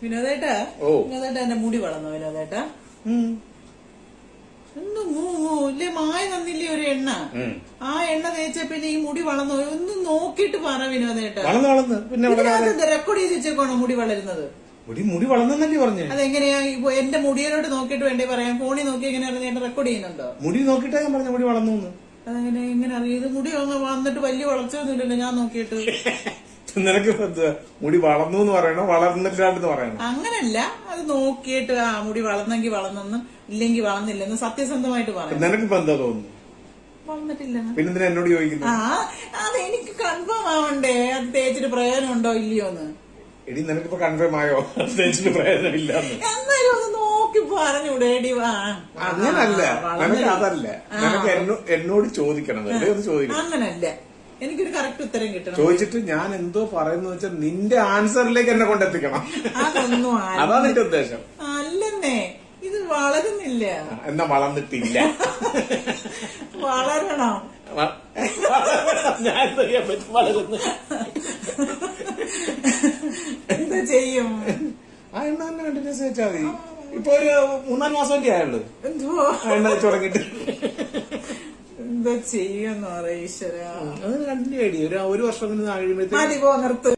വിനോദേട്ടാ വിനോദേട്ടാ എന്റെ മുടി വളർന്നോ വിനോദേട്ടാ? ഇല്ലേ മായ തന്നില്ലേ ഒരു എണ്ണ, ആ എണ്ണ തേച്ച പിന്നെ ഈ മുടി വളർന്നോ? ഒന്ന് നോക്കിട്ട് പറ വിനോദേട്ടാ. റെക്കോർഡ് ചെയ്ത് വെച്ചേക്കോണോ മുടി വളരുന്നത്? മുടി വളർന്നല്ലേ പറഞ്ഞു. അതെങ്ങനെയാ എന്റെ മുടിയോട് നോക്കിട്ട് വേണ്ടേ പറയാൻ? ഫോണിൽ നോക്കി എങ്ങനെ അറിയാൻ? റെക്കോർഡ് ചെയ്യുന്നുണ്ടോ? മുടി നോക്കിട്ടാ ഞാൻ പറഞ്ഞു മുടി വളർന്നു. അതെങ്ങനെ എങ്ങനെ അറിയാം? ഇത് മുടി വന്നിട്ട് വലിയ വളർച്ചയൊന്നുമില്ലല്ലോ ഞാൻ നോക്കിയിട്ട്. നിനക്ക് മുടി വളർന്നു എന്ന് പറയണോ വളർന്നില്ലാണ്ടെന്ന് പറയണോ? അങ്ങനല്ല, അത് നോക്കിയിട്ട് ആ മുടി വളർന്നെങ്കിൽ വളർന്നെന്നും ഇല്ലെങ്കിൽ വളർന്നില്ലെന്ന് സത്യസന്ധമായിട്ട് പറയാം. നിനക്കിപ്പോ എന്താ തോന്നുന്നു? വളർന്നിട്ടില്ല. പിന്നെ എന്നോട് ചോദിക്കുന്നു? അത് എനിക്ക് കൺഫേം ആവണ്ടേ അത് തേച്ചിട്ട് പ്രയോജനം ഉണ്ടോ ഇല്ലയോന്ന്. എടി നിനക്കിപ്പോ കൺഫേം ആയോ തേച്ചിട്ട് പ്രയോജനം ഇല്ലാന്ന്? എന്നാലും ഒന്ന് നോക്കി പറഞ്ഞൂടെ എടി. അങ്ങനല്ല, നിനക്ക് അതല്ല, നിനക്ക് എന്നോട് ചോദിക്കണം. അങ്ങനല്ല, എനിക്കൊരു കറക്റ്റ് ഉത്തരം കിട്ടണം. ചോദിച്ചിട്ട് ഞാൻ എന്തോ പറയുന്ന വെച്ചാൽ നിന്റെ ആൻസറിലേക്ക് എന്നെ കൊണ്ടെത്തിക്കണം. അതൊന്നും അതാണ് നിന്റെ ഉദ്ദേശം. അല്ലെന്നേ, ഇത് വളരുന്നില്ല. എന്നാ വളർന്നിട്ടില്ല. വളരണം. ഞാൻ വളരുന്നു. എന്താ ചെയ്യും? ആ എണ്ണ തന്നെ കണ്ടിന്യൂസ് വെച്ചാൽ മതി. ഇപ്പൊ ഒരു 3-4 മാസം ആയുള്ളൂ എന്തോ എണ്ണ തുടങ്ങിട്ട്. എന്താ ചെയ്യുന്ന ഈശ്വര. അത് കണ്ടിന്യൂ ആയി ഒരു വർഷം കഴിയുമ്പോഴത്തേക്ക് മതി, പോ നിർത്ത്.